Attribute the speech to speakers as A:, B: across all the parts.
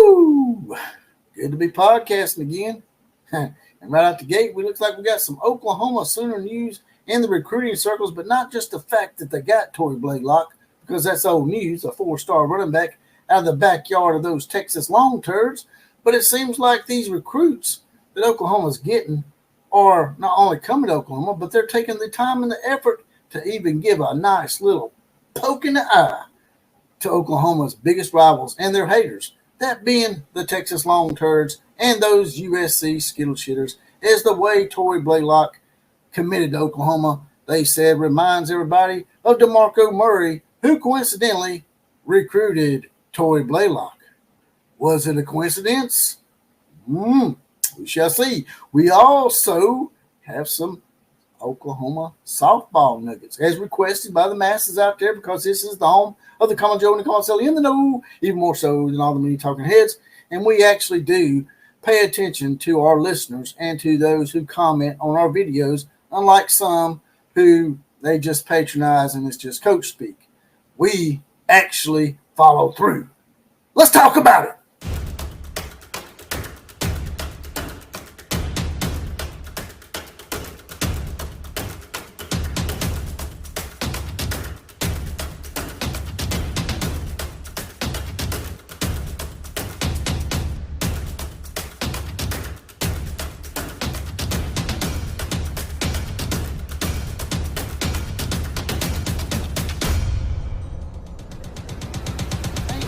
A: Woo! Good to be podcasting again. And right out the gate, we looks like we got some Oklahoma Sooner news in the recruiting circles, but not just the fact that they got Tory Blaylock, because that's old news, a 4-star running back out of the backyard of those Texas long turds. But it seems like these recruits that Oklahoma's getting are not only coming to Oklahoma, but they're taking the time and the effort to even give a nice little poke in the eye to Oklahoma's biggest rivals and their haters, that being the Texas long turds and those USC skittle shitters, as the way Tory Blaylock committed to Oklahoma, they said, reminds everybody of DeMarco Murray, who coincidentally recruited Tory Blaylock. Was it a coincidence? We shall see. We also have some Oklahoma softball nuggets, as requested by the masses out there, because this is the home of the Common Joe and the Common Sally in the know, even more so than all the many talking heads. And we actually do pay attention to our listeners and to those who comment on our videos, unlike some who they just patronize and it's just coach speak. We actually follow through. Let's talk about it.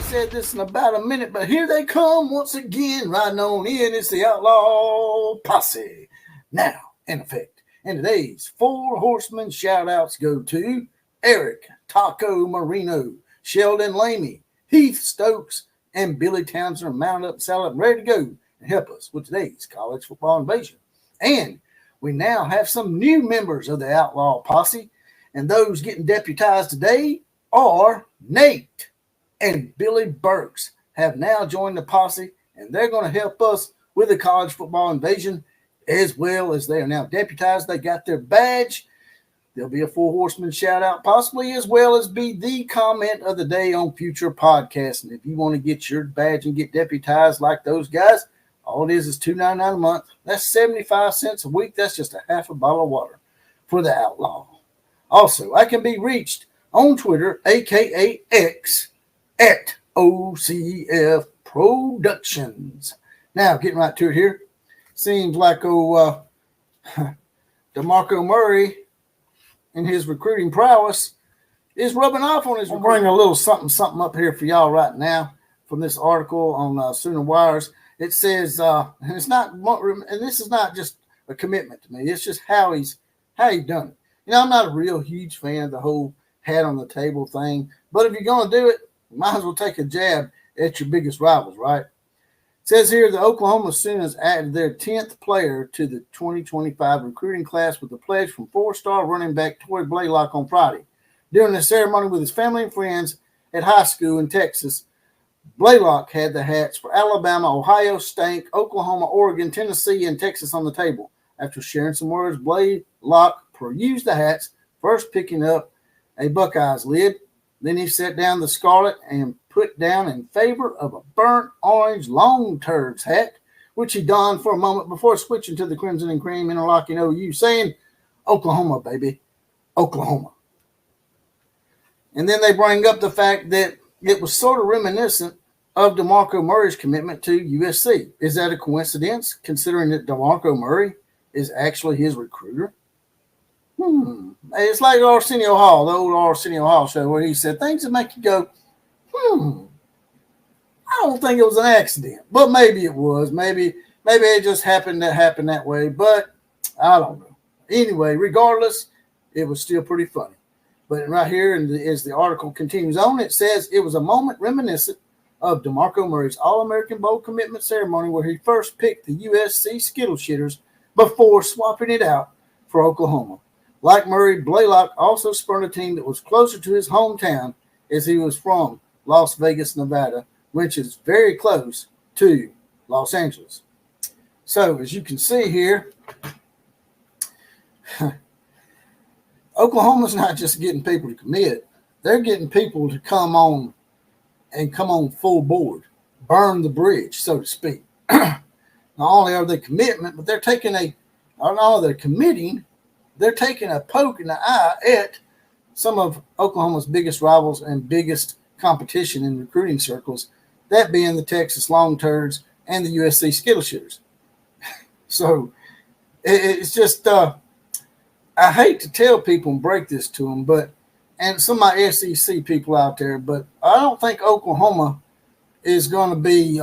A: Said this in about a minute, but here they come once again, riding on in. It's the Outlaw Posse. Now, in effect, and today's 4 horsemen shout-outs go to Eric Taco Marino, Sheldon Lamey, Heath Stokes, and Billy Townsend are mounted up, saddled up, and ready to go and help us with today's college football invasion. And we now have some new members of the Outlaw Posse, and those getting deputized today are Nate and Billy Burks have now joined the posse, and they're going to help us with the college football invasion, as well as they are now deputized. They got their badge. There'll be a 4 horseman shout out, possibly, as well as be the comment of the day on future podcasts. And if you want to get your badge and get deputized like those guys, all it is $2.99 a month. That's 75 cents a week. That's just a half a bottle of water for the Outlaw. Also, I can be reached on Twitter, aka X, at OCF Productions. Now, getting right to it here. Seems like DeMarco Murray and his recruiting prowess is rubbing off on his. I'll bring a little something up here for y'all right now from this article on Sooner Wires. It says, and it's not, and this is not just a commitment to me. It's just how he done it. You know, I'm not a real huge fan of the whole hat on the table thing, but if you're going to do it, you might as well take a jab at your biggest rivals, right? It says here the Oklahoma Sooners added their 10th player to the 2025 recruiting class with a pledge from 4-star running back Tory Blaylock on Friday. During the ceremony with his family and friends at high school in Texas, Blaylock had the hats for Alabama, Ohio State, Oklahoma, Oregon, Tennessee, and Texas on the table. After sharing some words, Blaylock perused the hats, first picking up a Buckeyes lid. Then he set down the scarlet and put down in favor of a burnt orange long turds hat, which he donned for a moment before switching to the crimson and cream interlocking OU, saying, Oklahoma, baby, Oklahoma. And then they bring up the fact that it was sort of reminiscent of DeMarco Murray's commitment to USC. Is that a coincidence, considering that DeMarco Murray is actually his recruiter? It's like Arsenio Hall, the old Arsenio Hall show, where he said things that make you go, I don't think it was an accident, but maybe it was. Maybe it just happened that way, but I don't know. Anyway, regardless, it was still pretty funny. But right here, as the article continues on, it says it was a moment reminiscent of DeMarco Murray's All-American Bowl commitment ceremony where he first picked the USC Skittle Shitters before swapping it out for Oklahoma. Like Murray, Blaylock also spurned a team that was closer to his hometown, as he was from Las Vegas, Nevada, which is very close to Los Angeles. So, as you can see here, Oklahoma's not just getting people to commit. They're getting people to come on full board. burn the bridge, so to speak. Not only are they commitment, but they're taking not only they're committing, they're taking a poke in the eye at some of Oklahoma's biggest rivals and biggest competition in recruiting circles, that being the Texas Long Turds and the USC Skittle Shooters. So it's just, I hate to tell people and break this to them, and some of my SEC people out there, but I don't think Oklahoma is going to be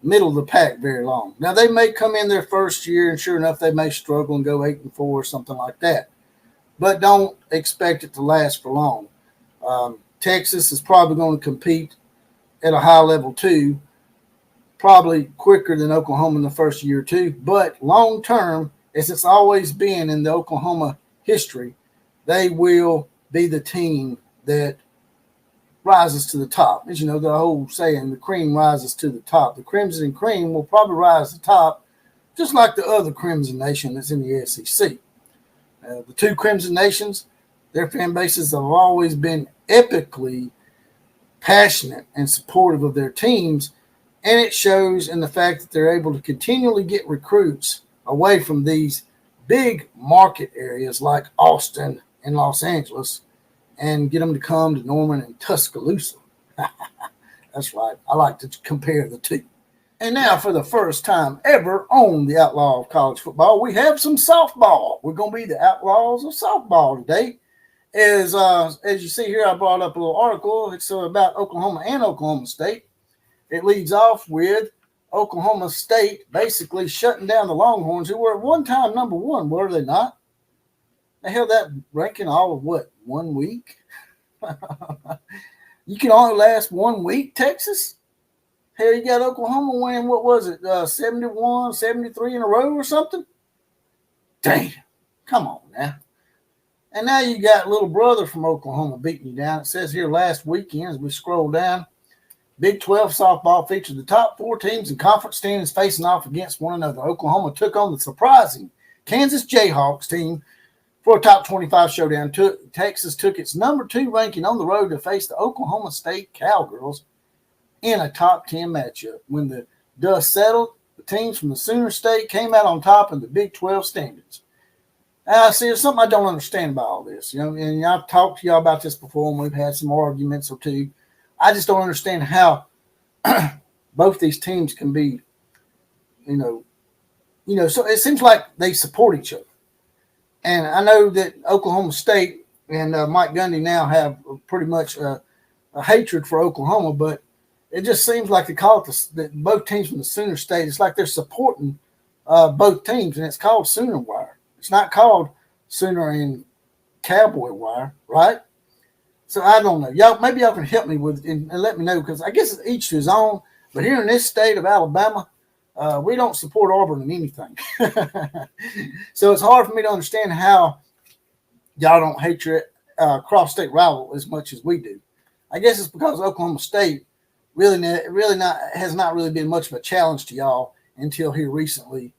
A: middle of the pack very long. Now, they may come in their first year, and sure enough, they may struggle and go 8-4 or something like that. But don't expect it to last for long. Texas is probably going to compete at a high level too, probably quicker than Oklahoma in the first year or two. But long term, as it's always been in the Oklahoma history, they will be the team that rises to the top. As you know, the whole saying, the cream rises to the top. The Crimson Cream will probably rise to the top, just like the other Crimson Nation that's in the SEC. The two Crimson Nations, their fan bases have always been epically passionate and supportive of their teams, and it shows in the fact that they're able to continually get recruits away from these big market areas like Austin and Los Angeles and get them to come to Norman and Tuscaloosa. That's right. I like to compare the two. And now, for the first time ever on the Outlaw of College Football, we have some softball. We're going to be the Outlaws of softball today. As you see here, I brought up a little article. It's about Oklahoma and Oklahoma State. It leads off with Oklahoma State basically shutting down the Longhorns, who were at one time number one, were they not? They held that ranking all of what, 1 week? You can only last 1 week, Texas? Hell, you got Oklahoma winning, what was it, 71, 73 in a row or something? Damn, come on now. And now you got little brother from Oklahoma beating you down. It says here last weekend, as we scroll down, Big 12 softball featured the top 4 teams in conference standings facing off against one another. Oklahoma took on the surprising Kansas Jayhawks team for a top 25 showdown. Texas took its number 2 ranking on the road to face the Oklahoma State Cowgirls in a top 10 matchup. When the dust settled, the teams from the Sooner State came out on top in the Big 12 standings. Now, see, there's something I don't understand about all this. And I've talked to y'all about this before, and we've had some arguments or two. I just don't understand how both these teams can be, so it seems like they support each other. And I know that Oklahoma State and Mike Gundy now have pretty much a hatred for Oklahoma, but it just seems like they call it both teams from the Sooner State. It's like they're supporting both teams, and it's called Sooner Wire. It's not called Sooner and Cowboy Wire, right? So I don't know. Maybe y'all can help me with and let me know, because I guess it's each to his own. But here in this state of Alabama, we don't support Auburn in anything. So it's hard for me to understand how y'all don't hate your cross-state rival as much as we do. I guess it's because Oklahoma State has not really been much of a challenge to y'all until here recently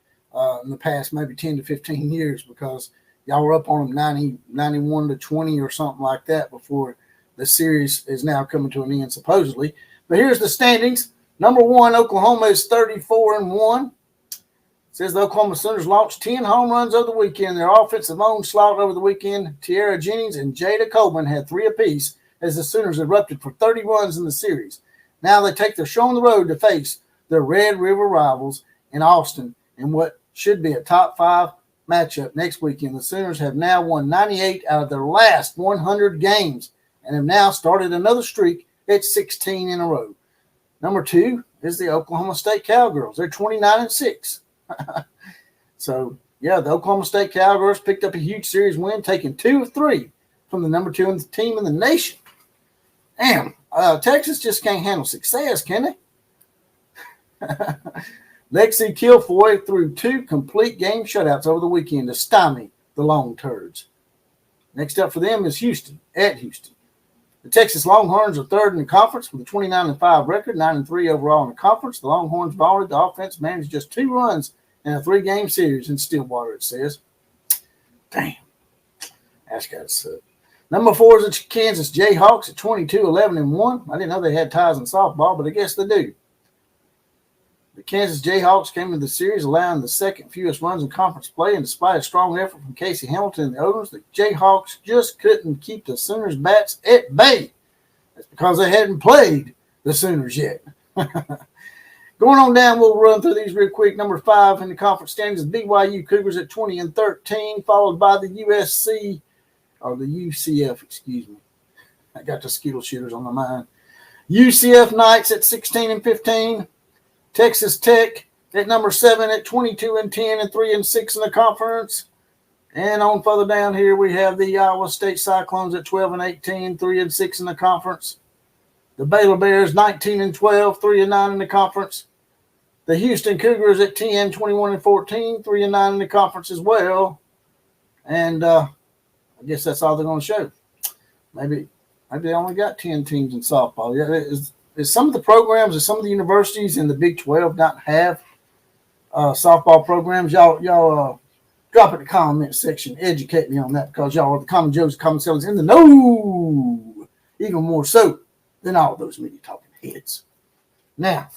A: in the past maybe 10 to 15 years, because y'all were up on them 91 to 20 or something like that before the series is now coming to an end, supposedly. But here's the standings. Number 1, Oklahoma is 34-1. It says the Oklahoma Sooners launched 10 home runs over the weekend. Their offensive onslaught over the weekend, Tiara Jennings and Jada Coleman had 3 apiece as the Sooners erupted for 30 runs in the series. Now they take their show on the road to face their Red River rivals in Austin in what should be a top 5 matchup next weekend. The Sooners have now won 98 out of their last 100 games and have now started another streak at 16 in a row. Number 2 is the Oklahoma State Cowgirls. They're 29-6. So, yeah, the Oklahoma State Cowgirls picked up a huge series win, taking 2 of 3 from the number 2 team in the nation. Damn, Texas just can't handle success, can they? Lexi Kilfoy threw 2 complete game shutouts over the weekend to stymie the Long Turds. Next up for them is Houston, at Houston. The Texas Longhorns are 3rd in the conference with a 29-5 record, 9-3 overall in the conference. The Longhorns vaulted. The offense managed just 2 runs in a 3-game series in Stillwater, it says. Damn. That's got to suck. Number 4 is the Kansas Jayhawks at 22-11-1. I didn't know they had ties in softball, but I guess they do. The Kansas Jayhawks came into the series, allowing the second fewest runs in conference play, and despite a strong effort from Casey Hamilton and the Owners, the Jayhawks just couldn't keep the Sooners' bats at bay. That's because they hadn't played the Sooners yet. Going on down, we'll run through these real quick. Number 5 in the conference standings is BYU Cougars at 20-13, followed by the UCF, excuse me. I got the Skittle shooters on my mind. UCF Knights at 16-15. Texas Tech at number 7 at 22-10 and 3-6 in the conference. And on further down here, we have the Iowa State Cyclones at 12-18, 3-6 in the conference. The Baylor Bears 19-12, 3-9 in the conference. The Houston Cougars at 10, 21-14, 3-9 in the conference as well. And I guess that's all they're going to show. Maybe they only got 10 teams in softball. Yeah, is some of the programs or some of the universities in the Big 12 not have softball programs? Y'all drop it in the comment section. Educate me on that, because y'all are the common Joes, common sellers in the know, even more so than all those media talking heads. Now,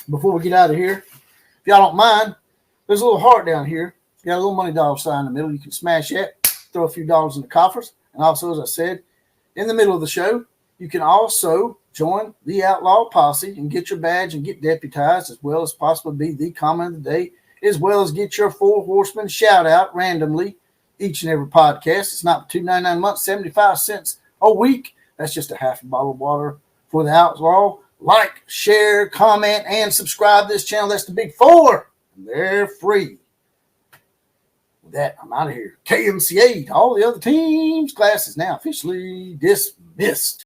A: before we get out of here, if y'all don't mind, there's a little heart down here. You got a little money dollar sign in the middle. You can smash that, throw a few dollars in the coffers. And also, as I said, in the middle of the show, you can also join the Outlaw Posse and get your badge and get deputized, as well as possibly be the comment of the day, as well as get your 4 horsemen shout out randomly each and every podcast. It's not $2.99 a month, 75 cents a week. That's just a half a bottle of water for the Outlaw. Like, share, comment, and subscribe to this channel. That's the big 4. And they're free. With that, I'm out of here. KMCA to all the other teams. Class is now officially dismissed.